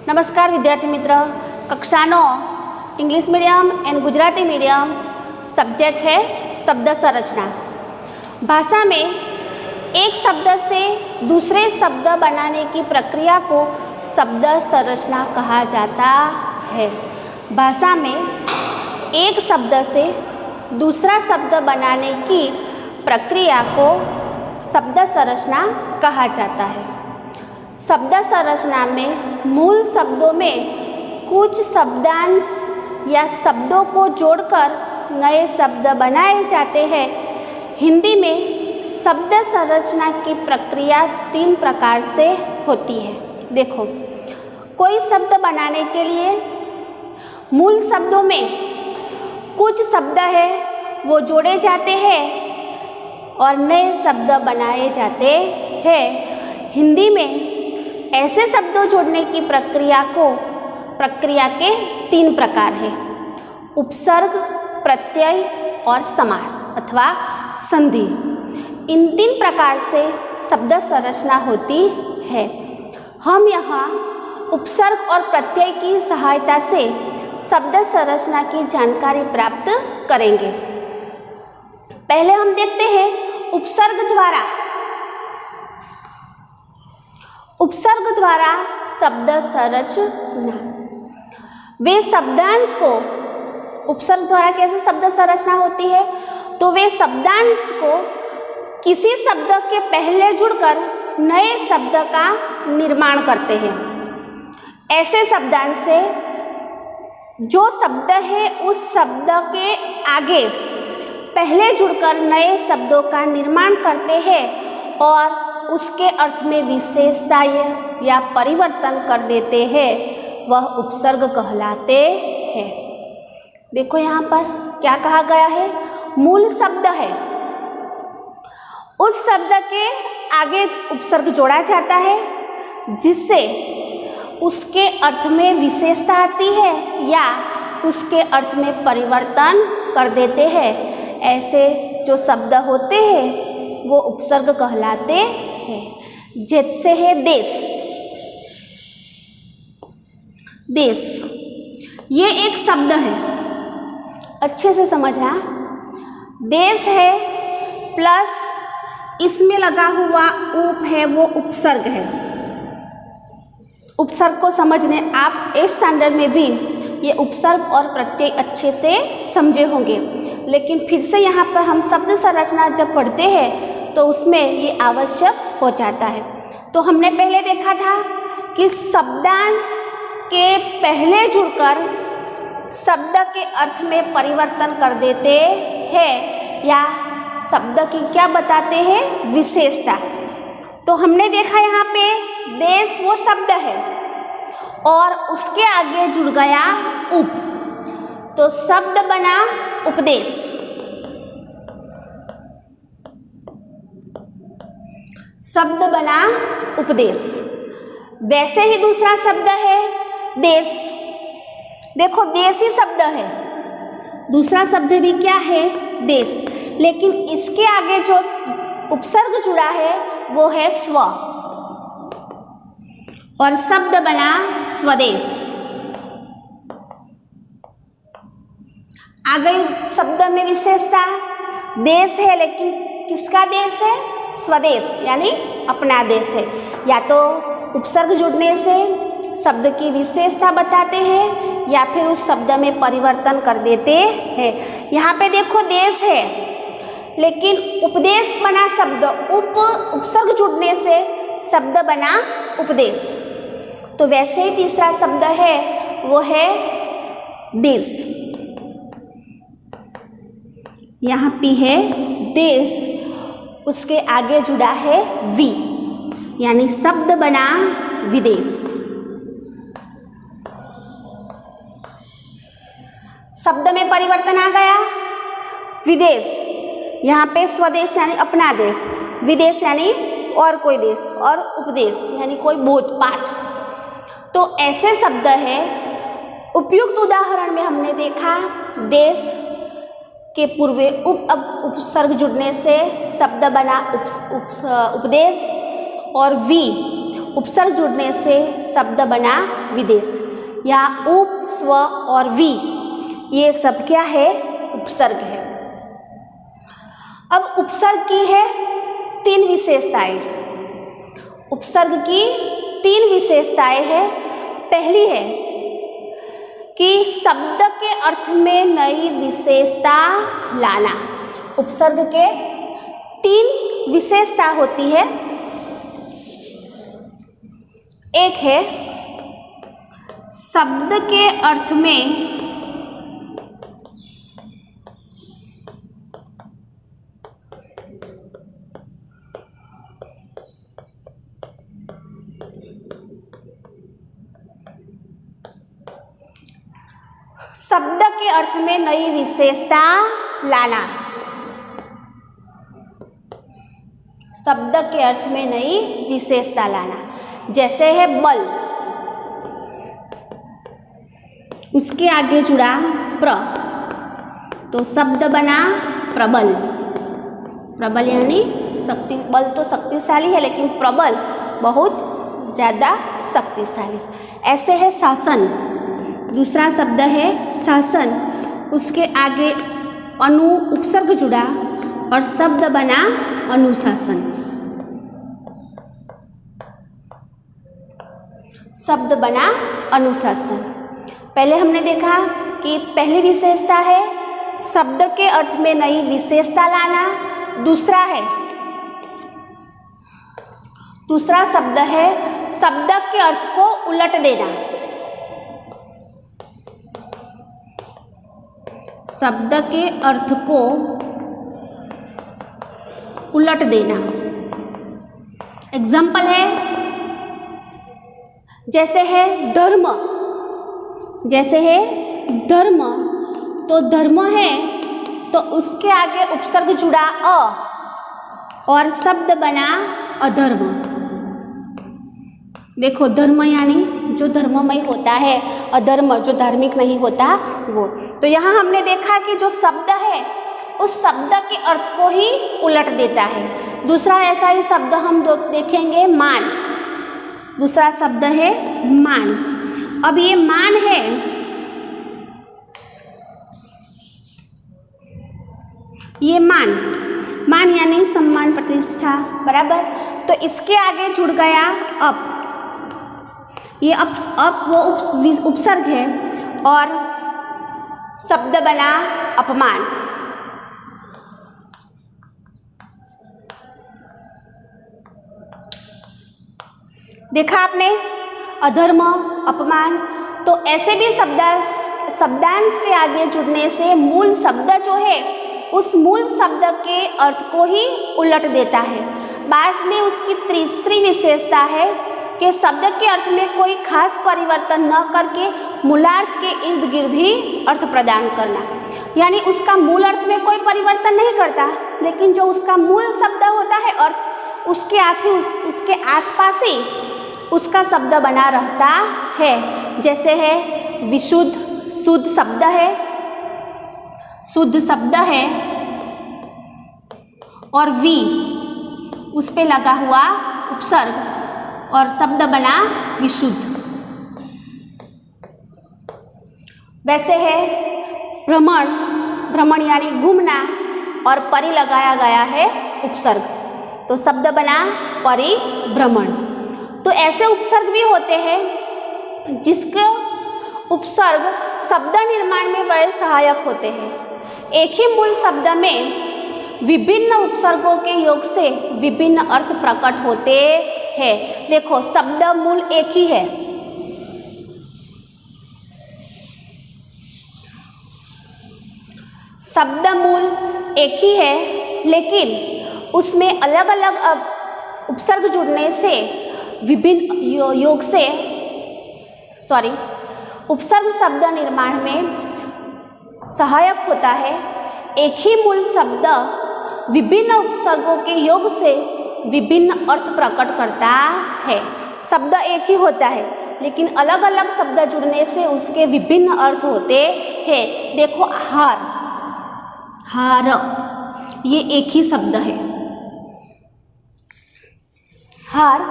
નમસ્કાર વિદ્યાર્થી મિત્ર, કક્ષા 9 English medium and Gujarati medium subject है शब्द संरचना। भाषा में एक शब्द से दूसरे शब्द बनाने की प्रक्रिया को शब्द संरचना कहा जाता है। भाषा में एक शब्द से दूसरा शब्द बनाने की प्रक्रिया को शब्द संरचना कहा जाता है। शब्द संरचना में मूल शब्दों में कुछ शब्दांश या शब्दों को जोड़कर नए शब्द बनाए जाते हैं। हिंदी में शब्द संरचना की प्रक्रिया 3 प्रकार से होती है। देखो, कोई शब्द बनाने के लिए मूल शब्दों में कुछ शब्द है वो जोड़े जाते हैं और नए शब्द बनाए जाते हैं। हिंदी में ऐसे शब्दों जोड़ने की प्रक्रिया के 3 प्रकार हैं: उपसर्ग, प्रत्यय और समास अथवा संधि। इन 3 प्रकार से शब्द संरचना होती है। हम यहाँ उपसर्ग और प्रत्यय की सहायता से शब्द संरचना की जानकारी प्राप्त करेंगे। पहले हम देखते हैं उपसर्ग द्वारा शब्द संरचना। वे शब्दांश को उपसर्ग द्वारा कैसे शब्द संरचना होती है, तो वे शब्दांश को किसी शब्द के पहले जुड़कर नए शब्द का निर्माण करते हैं। ऐसे शब्दांश से जो शब्द है उस शब्द के आगे पहले जुड़कर नए शब्दों का निर्माण करते हैं और उसके अर्थ में विशेषता या परिवर्तन कर देते हैं, वह उपसर्ग कहलाते हैं। देखो यहाँ पर क्या कहा गया है, मूल शब्द है, उस शब्द के आगे उपसर्ग जोड़ा जाता है जिससे उसके अर्थ में विशेषता आती है या उसके अर्थ में परिवर्तन कर देते हैं। ऐसे जो शब्द होते हैं वो उपसर्ग कहलाते हैं। जैसे है देश। देश ये एक शब्द है, अच्छे से समझना। देश है प्लस इसमें लगा हुआ उप है, वो उपसर्ग है। उपसर्ग को समझने आप 8th स्टैंडर्ड में भी ये उपसर्ग और प्रत्यय अच्छे से समझे होंगे, लेकिन फिर से यहाँ पर हम शब्द संरचना जब पढ़ते हैं तो उसमें ये आवश्यक हो जाता है। तो हमने पहले देखा था कि शब्दांश के पहले जुड़कर शब्द के अर्थ में परिवर्तन कर देते हैं या शब्द की क्या बताते हैं, विशेषता। तो हमने देखा यहाँ पे देश वो शब्द है और उसके आगे जुड़ गया उप, तो शब्द बना उपदेश। शब्द बना उपदेश। वैसे ही दूसरा शब्द है देश। देखो, देश ही शब्द है, दूसरा शब्द भी क्या है, देश, लेकिन इसके आगे जो उपसर्ग जुड़ा है वो है स्व और शब्द बना स्वदेश। आ गई शब्द में विशेषता। देश है लेकिन किसका देश है, स्वदेश यानी अपना देश है। या तो उपसर्ग जुड़ने से शब्द की विशेषता बताते हैं या फिर उस शब्द में परिवर्तन कर देते हैं। यहाँ पे देखो देश है लेकिन उपदेश बना शब्द, उपसर्ग जुड़ने से शब्द बना उपदेश। तो वैसे ही तीसरा शब्द है वो है देश। यहाँ पे है देश, उसके आगे जुड़ा है वी यानी शब्द बना विदेश। शब्द में परिवर्तन आ गया। विदेश, यहाँ पे स्वदेश यानी अपना देश, विदेश यानी और कोई देश, और उपदेश यानी कोई बोध पाठ। तो ऐसे शब्द है। उपयुक्त उदाहरण में हमने देखा देश के पूर्वे उपसर्ग जुड़ने से शब्द बना उपदेश और वी उपसर्ग जुड़ने से शब्द बना विदेश। यहाँ उप, स्व और वी ये सब क्या है? उपसर्ग है। अब उपसर्ग की है 3 विशेषताएं। उपसर्ग की 3 विशेषताएं हैं। पहली है कि शब्द के अर्थ में नई विशेषता लाना। उपसर्ग के 3 विशेषता होती है। एक है शब्द के अर्थ में शब्द के अर्थ में नई विशेषता लाना। शब्द के अर्थ में नई विशेषता लाना जैसे है बल, उसके आगे जुड़ा प्र तो शब्द बना प्रबल। प्रबल यानी शक्ति, बल तो शक्तिशाली है लेकिन प्रबल बहुत ज़्यादा शक्तिशाली। ऐसे है शासन, दूसरा शब्द है शासन, उसके आगे अनु उपसर्ग जुड़ा और शब्द बना अनुशासन। शब्द बना अनुशासन। पहले हमने देखा कि पहली विशेषता है शब्द के अर्थ में नई विशेषता लाना। दूसरा शब्द है शब्द के अर्थ को उलट देना। शब्द के अर्थ को उलट देना। एग्जाम्पल है जैसे है धर्म, जैसे है धर्म तो धर्म है तो उसके आगे उपसर्ग जुड़ा अ और शब्द बना अधर्म। देखो धर्म यानी जो धर्ममय होता है, अधर्म जो धार्मिक नहीं होता वो। तो यहाँ हमने देखा कि जो शब्द है उस शब्द के अर्थ को ही उलट देता है। दूसरा ऐसा ही शब्द हम देखेंगे मान। दूसरा शब्द है मान। अब ये मान है, ये मान यानी सम्मान प्रतिष्ठा, बराबर। तो इसके आगे जुड़ गया अप। ये अप वो उपसर्ग है और शब्द बना अपमान। देखा आपने अधर्म, अपमान। तो ऐसे भी शब्दांश के आगे जुड़ने से मूल शब्द जो है उस मूल शब्द के अर्थ को ही उलट देता है। बाद में उसकी तीसरी विशेषता है कि शब्द के अर्थ में कोई खास परिवर्तन न करके मूलार्थ के इर्द गिर्द ही अर्थ प्रदान करना। यानी उसका मूल अर्थ में कोई परिवर्तन नहीं करता, लेकिन जो उसका मूल शब्द होता है अर्थ उसके उसके आसपास ही उसका शब्द बना रहता है। जैसे है विशुद्ध, शुद्ध शब्द है, शुद्ध शब्द है और वी उस पे लगा हुआ उपसर्ग और शब्द बना विशुद्ध। वैसे है भ्रमण, भ्रमण यानी घूमना और परि लगाया गया है उपसर्ग तो शब्द बना परिभ्रमण। तो ऐसे उपसर्ग भी होते हैं जिसके उपसर्ग शब्द निर्माण में बड़े सहायक होते हैं। एक ही मूल शब्द में विभिन्न उपसर्गों के योग से विभिन्न अर्थ प्रकट होते हैं। देखो शब्द मूल एक ही है, शब्द मूल एक ही है, लेकिन उसमें अलग अलग उपसर्ग जुड़ने से विभिन्न योग से उपसर्ग शब्द निर्माण में सहायक होता है। एक ही मूल शब्द विभिन्न उपसर्गों के योग से विभिन्न अर्थ प्रकट करता है। शब्द एक ही होता है लेकिन अलग अलग शब्द जुड़ने से उसके विभिन्न अर्थ होते हैं। देखो हार, हार ये एक ही शब्द है। हार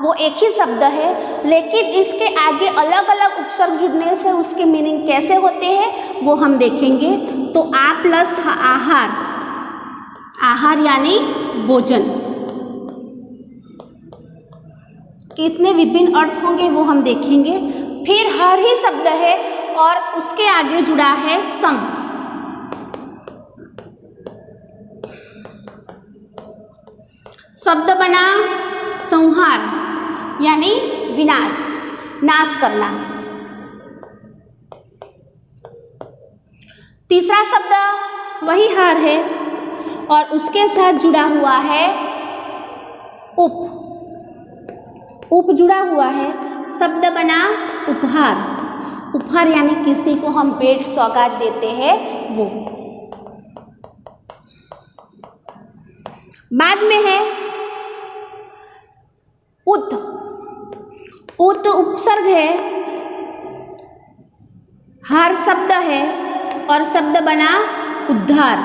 वो एक ही शब्द है, लेकिन इसके आगे अलग अलग उपसर्ग जुड़ने से उसके मीनिंग कैसे होते हैं वो हम देखेंगे। तो आ प्लस आहार, आहार यानी भोजन, कितने विभिन्न अर्थ होंगे वो हम देखेंगे। फिर हर ही शब्द है और उसके आगे जुड़ा है सम। शब्द बना संहार यानी विनाश, नाश करना। तीसरा शब्द वही हार है और उसके साथ जुड़ा हुआ है उप, उप जुड़ा हुआ है। शब्द बना उपहार, उपहार यानी किसी को हम भेंट सौगात देते हैं वो। बाद में है उत, उत उपसर्ग है, हार शब्द है और शब्द बना उद्धार,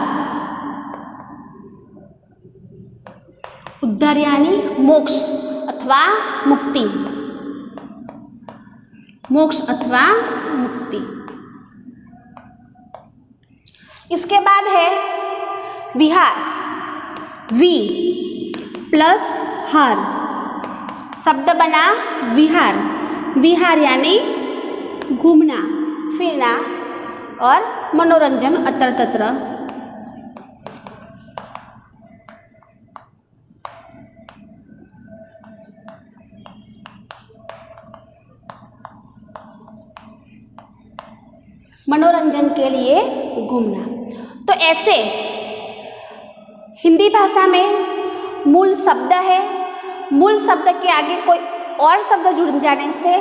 उद्धार यानी मोक्ष अथवा मुक्ति, मोक्ष अथवा मुक्ति। इसके बाद है विहार, वी प्लस हार, शब्द बना विहार, विहार यानी घूमना फिरना और मनोरंजन अत्र तत्र। मनोरंजन के लिए घूमना। तो ऐसे हिंदी भाषा में मूल शब्द है, मूल शब्द के आगे कोई और शब्द जुड़ जाने से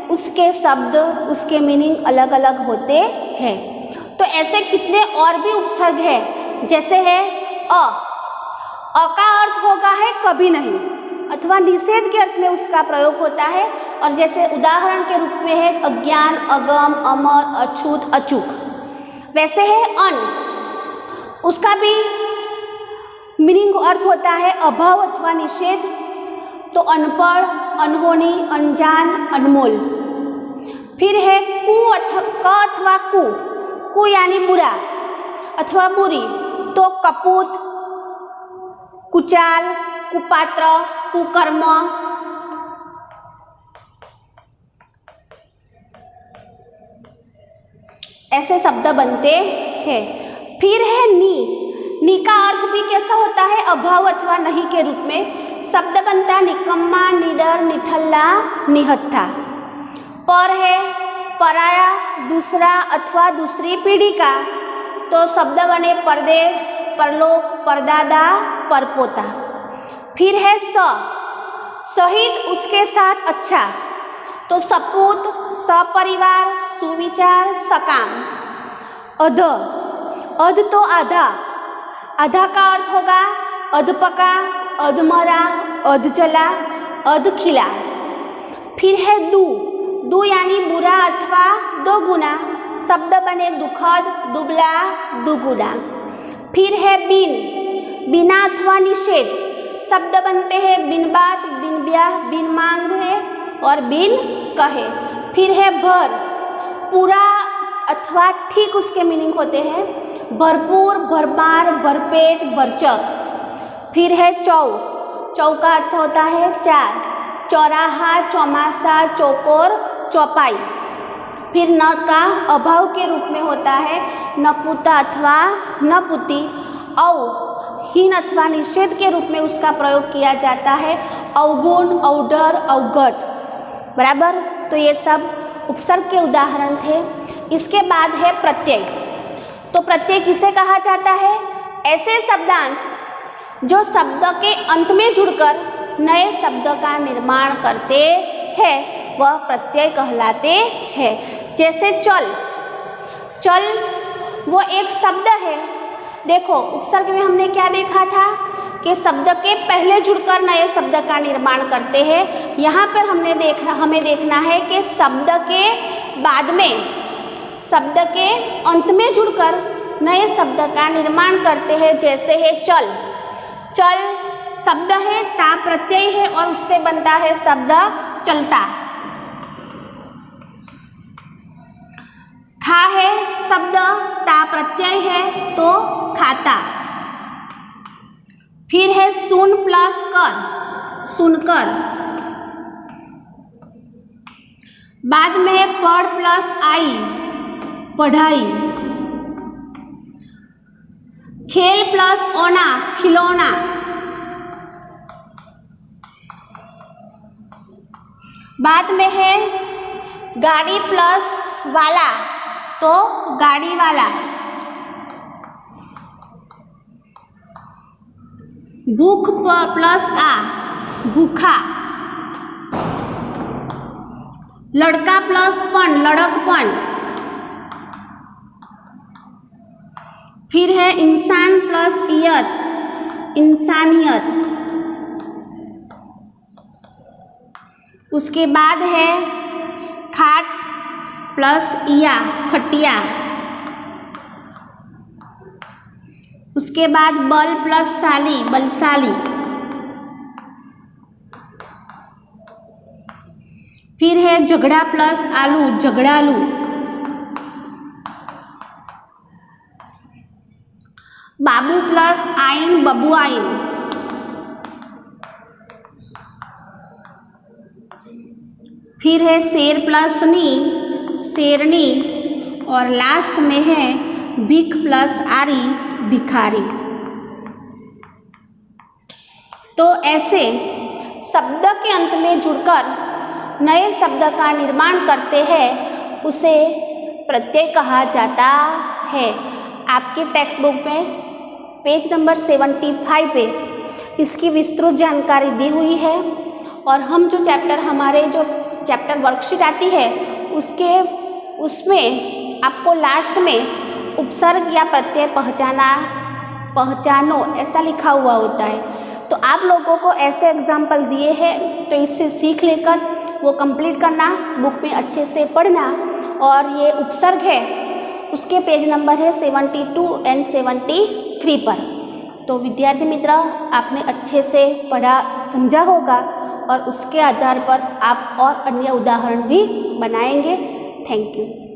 उसके शब्द, उसके मीनिंग अलग अलग होते हैं। तो ऐसे कितने और भी उपसर्ग है, जैसे है अ का अर्थ होगा है कभी नहीं अथवा निषेध के अर्थ में उसका प्रयोग होता है। और जैसे उदाहरण के रूप में है अज्ञान, अगम, अमर, अछूत, अचूक। वैसे है अन, उसका भी मीनिंग अर्थ होता है अभाव अथवा निषेध। तो अनपढ़, अनहोनी, अनजान, अनमोल। फिर है कु अथवा कु यानी बुरा अथवा बुरी। तो कपूत, कुचाल, कुपात्र, कुकर्म। ऐसे शब्द बनते हैं। फिर है नी का अर्थ भी कैसा होता है अभाव अथवा नहीं के रूप में। शब्द बनता निकम्मा, निडर, निठल्ला, निहत्था। पर है पराया, दूसरा अथवा दूसरी पीढ़ी का। तो शब्द बने परदेश, परलोक, परदादा, परपोता। फिर है सहित उसके साथ अच्छा। तो सपूत, सपरिवार, सुविचार, सकाम। अध तो आधा का अर्थ होगा अधपका, अधमरा, अधजला, अधखिला। फिर है दू यानी बुरा अथवा दो गुना। शब्द बने दुखद, दुबला, दुगुना। फिर है बिना अथवा निषेध। शब्द बनते हैं बिन बात, बिन ब्याह, बिन मांग है और बिन कहे। फिर है भर, पूरा अथवा ठीक उसके मीनिंग होते हैं भरपूर, भरमार, भरपेट, भरचक। फिर है चौ का अर्थ होता है चार। चौराहा, चौमासा, चौकोर, चौपाई। फिर न का अभाव के रूप में होता है नपुता अथवा नपुती। हीन अथवा निषेध के रूप में उसका प्रयोग किया जाता है अवगुण, अवडर, अवगत। बराबर। तो ये सब उपसर्ग के उदाहरण थे। इसके बाद है प्रत्यय। तो प्रत्यय किसे कहा जाता है? ऐसे शब्दांश जो शब्द के अंत में जुड़कर नए शब्द का निर्माण करते हैं वह प्रत्यय कहलाते हैं। जैसे चल वो एक शब्द है। देखो उपसर्ग में हमने क्या देखा था कि शब्द के पहले जुड़कर नए शब्द का निर्माण करते हैं। यहाँ पर हमें देखना है कि शब्द के बाद में, शब्द के अंत में जुड़कर नए शब्द का निर्माण करते हैं। जैसे है चल शब्द है, ता प्रत्यय है और उससे बनता है शब्द चलता। खा है शब्द, ता प्रत्यय है तो खाता। फिर है सुन प्लस कर, सुनकर। बाद में है पढ़ प्लस आई, पढ़ाई। खेल प्लस ओना, खिलौना। बाद में है गाड़ी प्लस वाला तो गाड़ी वाला। भूख प्लस आ, भूखा। लड़का प्लस पन, लड़कपन। फिर है इंसान प्लस इयत, इंसानियत। उसके बाद है खाट प्लस इया, खटिया। उसके बाद बल प्लस साली, बलशाली। फिर है झगड़ा प्लस आलू, झगड़ालू। बाबू प्लस आइन, बबुआइन। फिर है शेर प्लस नी, शेरनी। और लास्ट में है भिख प्लस आरी, भिखारी। तो ऐसे शब्द के अंत में जुड़कर नए शब्द का निर्माण करते हैं, उसे प्रत्यय कहा जाता है। आपके टेक्स्ट बुक में पेज नंबर 75 पे इसकी विस्तृत जानकारी दी हुई है। और हम जो हमारे जो चैप्टर वर्कशीट आती है उसमें आपको लास्ट में उपसर्ग या प्रत्यय पहचानो ऐसा लिखा हुआ होता है। तो आप लोगों को ऐसे एग्जाम्पल दिए हैं, तो इससे सीख लेकर वो कंप्लीट करना, बुक में अच्छे से पढ़ना। और ये उपसर्ग है, उसके पेज नंबर है 72 एंड 73 पर। तो विद्यार्थी मित्र, आपने अच्छे से पढ़ा समझा होगा और उसके आधार पर आप और अन्य उदाहरण भी बनाएंगे। Thank you.